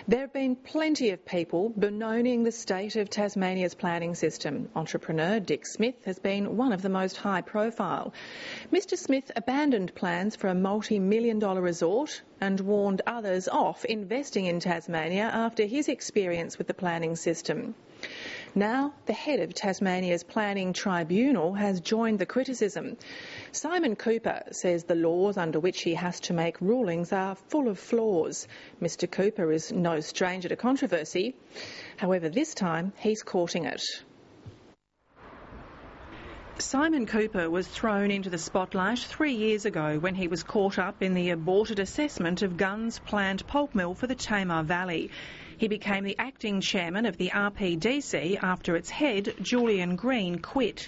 There have been plenty of people bemoaning the state of Tasmania's planning system. Entrepreneur Dick Smith has been one of the most high profile. Mr Smith abandoned plans for a multi-million-dollar resort and warned others off investing in Tasmania after his experience with the planning system. Now, the head of Tasmania's Planning Tribunal has joined the criticism. Simon Cooper says the laws under which he has to make rulings are full of flaws. Mr Cooper is no stranger to controversy. However, this time he's courting it. Simon Cooper was thrown into the spotlight 3 years ago when he was caught up in the aborted assessment of Gunn's planned pulp mill for the Tamar Valley. He became the acting chairman of the RPDC after its head, Julian Green, quit.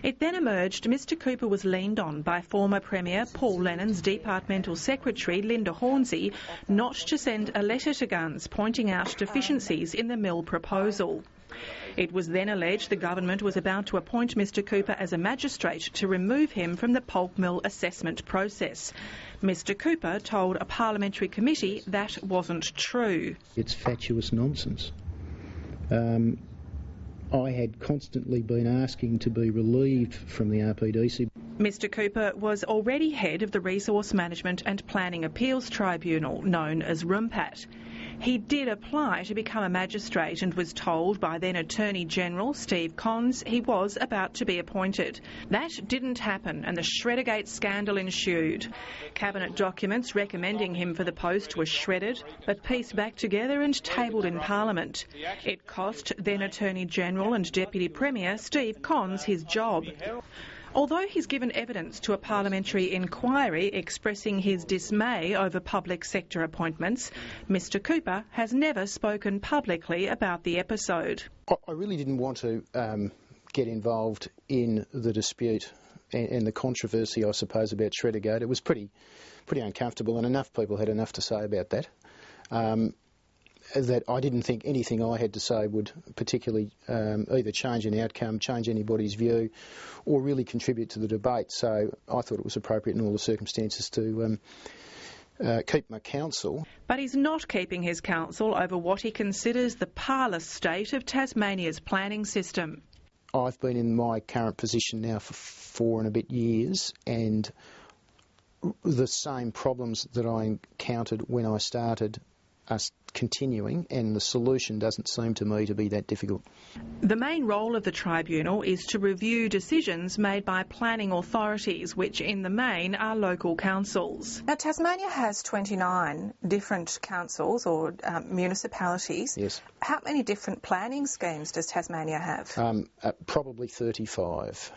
It then emerged Mr Cooper was leaned on by former Premier Paul Lennon's departmental secretary, Linda Hornsey, not to send a letter to Guns pointing out deficiencies in the mill proposal. It was then alleged the government was about to appoint Mr Cooper as a magistrate to remove him from the pulp mill assessment process. Mr Cooper told a parliamentary committee that wasn't true. It's fatuous nonsense. I had constantly been asking to be relieved from the RPDC. Mr Cooper was already head of the Resource Management and Planning Appeals Tribunal, known as RUMPAT. He did apply to become a magistrate and was told by then Attorney General Steve Cons he was about to be appointed. That didn't happen and the Shreddergate scandal ensued. Cabinet documents recommending him for the post were shredded but pieced back together and tabled in Parliament. It cost then Attorney General and Deputy Premier Steve Cons his job. Although he's given evidence to a parliamentary inquiry expressing his dismay over public sector appointments, Mr Cooper has never spoken publicly about the episode. I really didn't want to get involved in the dispute and the controversy, I suppose, about Shreddergate. It was pretty uncomfortable, and enough people had enough to say about that. That I didn't think anything I had to say would particularly either change an outcome, change anybody's view, or really contribute to the debate. So I thought it was appropriate in all the circumstances to keep my counsel. But he's not keeping his counsel over what he considers the parlous state of Tasmania's planning system. I've been in my current position now for 4 and a bit years, and the same problems that I encountered when I started are continuing, and the solution doesn't seem to me to be that difficult. The main role of the tribunal is to review decisions made by planning authorities, which in the main are local councils. Now, Tasmania has 29 different councils or municipalities. Yes. How many different planning schemes does Tasmania have? Probably 35,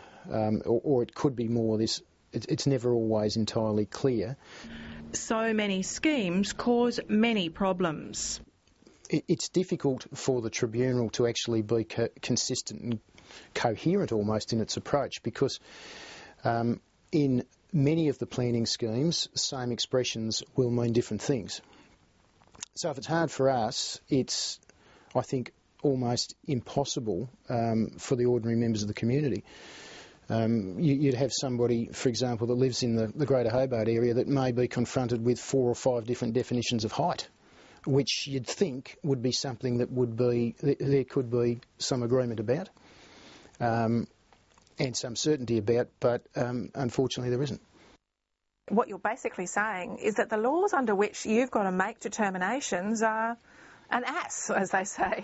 or it could be more. It's never always entirely clear. So many schemes cause many problems. It's difficult for the tribunal to actually be consistent and coherent almost in its approach, because in many of the planning schemes, same expressions will mean different things. So if it's hard for us, it's, I think, almost impossible for the ordinary members of the community. You'd have somebody, for example, that lives in the Greater Hobart area that may be confronted with 4 or 5 different definitions of height, which you'd think would be something that there could be some agreement about and some certainty about, but unfortunately there isn't. What you're basically saying is that the laws under which you've got to make determinations are an ass, as they say.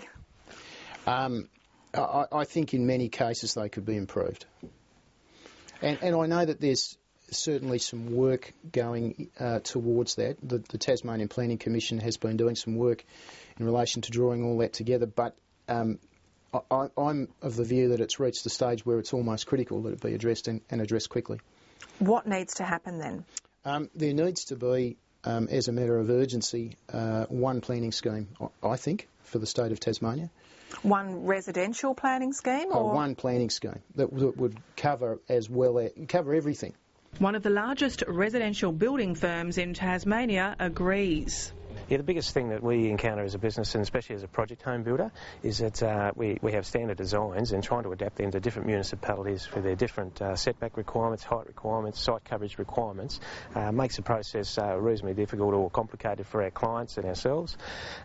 I think in many cases they could be improved. And I know that there's certainly some work going towards that. The Tasmanian Planning Commission has been doing some work in relation to drawing all that together, but I'm of the view that it's reached the stage where it's almost critical that it be addressed and addressed quickly. What needs to happen then? There needs to be, as a matter of urgency, one planning scheme, I think, for the state of Tasmania. One residential planning scheme? Or one planning scheme that would cover cover everything. One of the largest residential building firms in Tasmania agrees. Yeah, the biggest thing that we encounter as a business, and especially as a project home builder, is that we have standard designs, and trying to adapt them to different municipalities for their different setback requirements, height requirements, site coverage requirements, makes the process reasonably difficult or complicated for our clients and ourselves.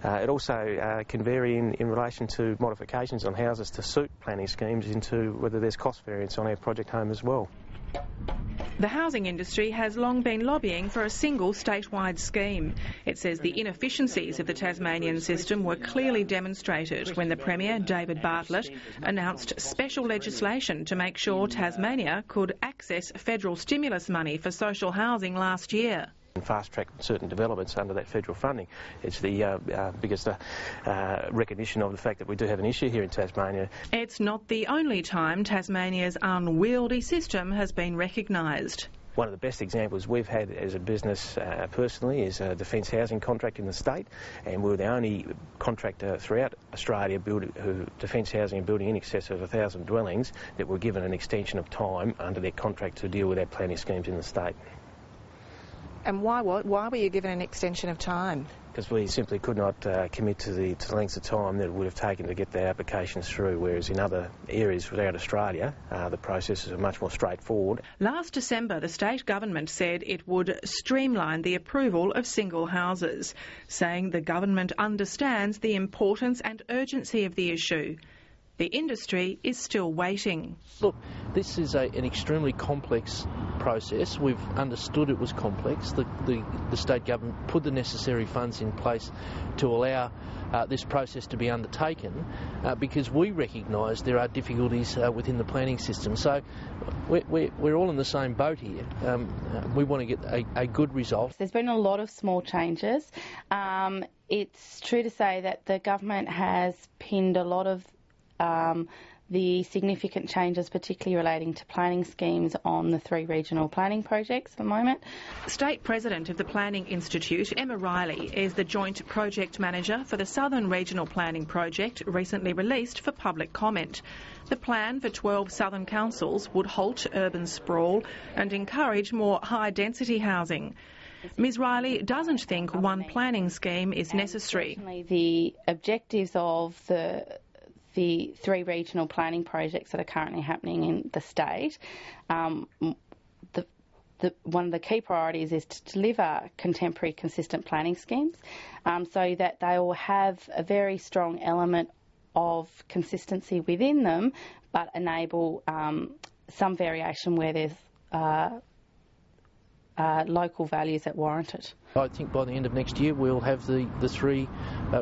It also can vary in relation to modifications on houses to suit planning schemes into whether there's cost variance on our project home as well. The housing industry has long been lobbying for a single statewide scheme. It says the inefficiencies of the Tasmanian system were clearly demonstrated when the Premier, David Bartlett, announced special legislation to make sure Tasmania could access federal stimulus money for social housing last year. And fast-track certain developments under that federal funding. It's the biggest recognition of the fact that we do have an issue here in Tasmania. It's not the only time Tasmania's unwieldy system has been recognised. One of the best examples we've had as a business personally is a defence housing contract in the state, and we're the only contractor throughout Australia defence housing and building in excess of 1,000 dwellings that were given an extension of time under their contract to deal with our planning schemes in the state. And why were you given an extension of time? Because we simply could not commit to the length of time that it would have taken to get the applications through, whereas in other areas throughout Australia the processes are much more straightforward. Last December, the state government said it would streamline the approval of single houses, saying the government understands the importance and urgency of the issue. The industry is still waiting. Look, this is an extremely complex process. We've understood it was complex. The state government put the necessary funds in place to allow this process to be undertaken because we recognise there are difficulties within the planning system. So we're all in the same boat here. We want to get a good result. There's been a lot of small changes. It's true to say that the government has pinned a lot of the significant changes, particularly relating to planning schemes, on the 3 regional planning projects at the moment. State President of the Planning Institute, Emma Riley, is the Joint Project Manager for the Southern Regional Planning Project, recently released for public comment. The plan for 12 southern councils would halt urban sprawl and encourage more high-density housing. Ms Riley doesn't think one planning scheme is necessary. The objectives of the 3 regional planning projects that are currently happening in the state, one of the key priorities is to deliver contemporary, consistent planning schemes so that they will have a very strong element of consistency within them, but enable some variation where there's local values that warrant it. I think by the end of next year we'll have the 3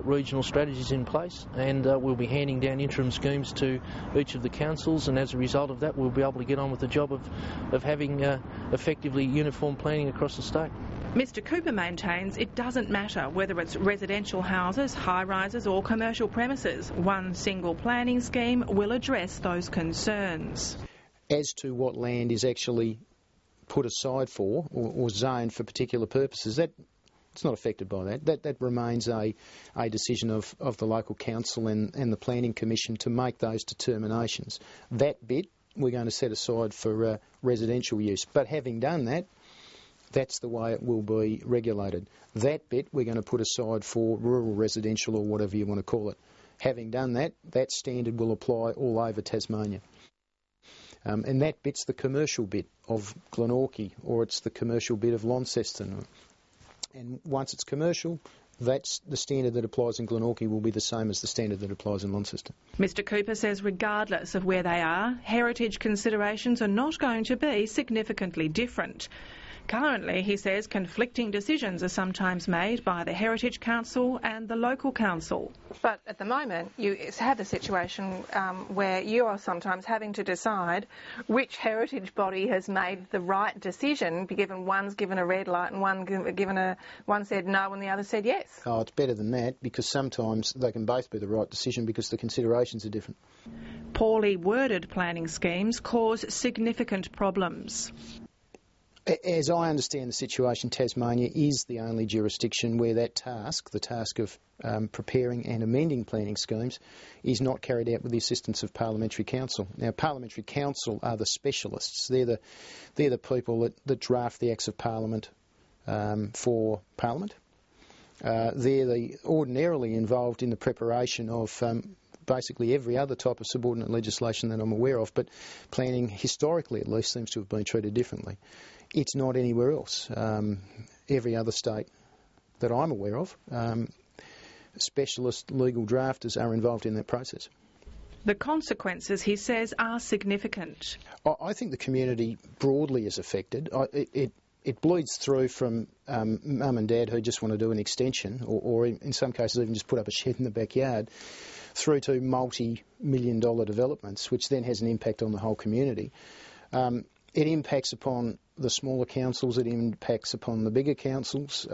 regional strategies in place, and we'll be handing down interim schemes to each of the councils, and as a result of that we'll be able to get on with the job of having effectively uniform planning across the state. Mr Cooper maintains it doesn't matter whether it's residential houses, high-rises or commercial premises. One single planning scheme will address those concerns. As to what land is actually put aside for or zoned for particular purposes, it's not affected by that. That remains a decision of the local council and the planning commission to make those determinations. That bit we're going to set aside for residential use. But having done that, that's the way it will be regulated. That bit we're going to put aside for rural residential or whatever you want to call it. Having done that, that standard will apply all over Tasmania. And that bit's the commercial bit of Glenorchy, or it's the commercial bit of Launceston. And once it's commercial, that's the standard that applies in Glenorchy will be the same as the standard that applies in Launceston. Mr Cooper says regardless of where they are, heritage considerations are not going to be significantly different. Currently, he says, conflicting decisions are sometimes made by the Heritage Council and the local council. But at the moment, you have a situation where you are sometimes having to decide which heritage body has made the right decision, given one's given a red light and one said no and the other said yes. Oh, it's better than that, because sometimes they can both be the right decision because the considerations are different. Poorly worded planning schemes cause significant problems. As I understand the situation, Tasmania is the only jurisdiction where that task, the task of preparing and amending planning schemes, is not carried out with the assistance of Parliamentary Council. Now, Parliamentary Council are the specialists. They're the people that draft the Acts of Parliament for Parliament. They're ordinarily involved in the preparation of basically every other type of subordinate legislation that I'm aware of, but planning, historically at least, seems to have been treated differently. It's not anywhere else. Every other state that I'm aware of, specialist legal drafters are involved in that process. The consequences, he says, are significant. I think the community broadly is affected. It bleeds through from mum and dad who just want to do an extension, or in some cases even just put up a shed in the backyard, through to multi-million-dollar developments, which then has an impact on the whole community. It impacts upon the smaller councils, it impacts upon the bigger councils.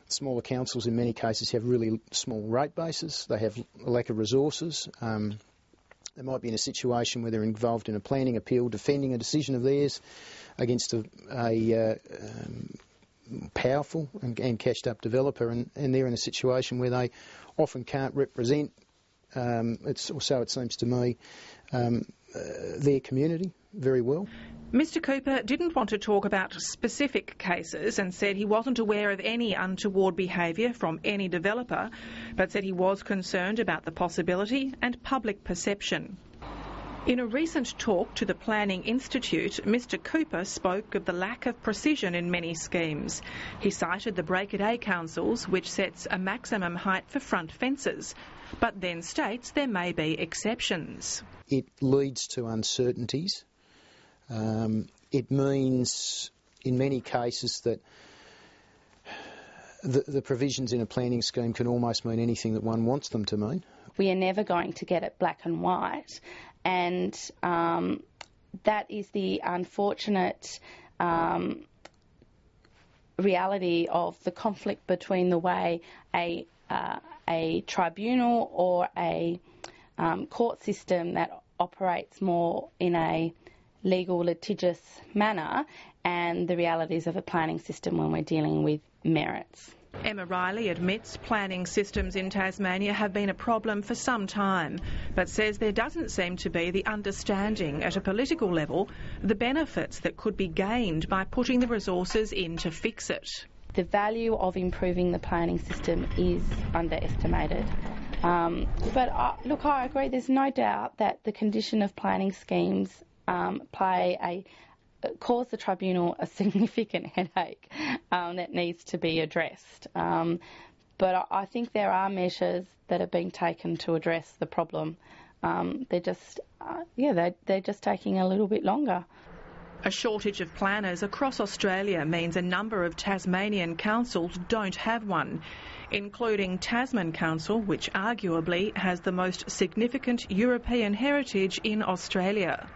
Smaller councils in many cases have really small rate bases, they have a lack of resources. They might be in a situation where they're involved in a planning appeal, defending a decision of theirs against a powerful and cashed-up developer, and they're in a situation where they often can't represent, or so it seems to me, their community very well. Mr Cooper didn't want to talk about specific cases and said he wasn't aware of any untoward behaviour from any developer, but said he was concerned about the possibility and public perception. In a recent talk to the Planning Institute, Mr Cooper spoke of the lack of precision in many schemes. He cited the Break-A-Day councils, which sets a maximum height for front fences, but then states there may be exceptions. It leads to uncertainties. It means, in many cases, that the provisions in a planning scheme can almost mean anything that one wants them to mean. We are never going to get it black and white, and that is the unfortunate reality of the conflict between the way a tribunal or a court system that operates more in a legal, litigious manner and the realities of a planning system when we're dealing with merits. Emma Riley admits planning systems in Tasmania have been a problem for some time, but says there doesn't seem to be the understanding at a political level the benefits that could be gained by putting the resources in to fix it. The value of improving the planning system is underestimated. But I agree, there's no doubt that the condition of planning schemes cause the tribunal a significant headache that needs to be addressed. But I think there are measures that are being taken to address the problem. They're just taking a little bit longer. A shortage of planners across Australia means a number of Tasmanian councils don't have one, including Tasman Council, which arguably has the most significant European heritage in Australia.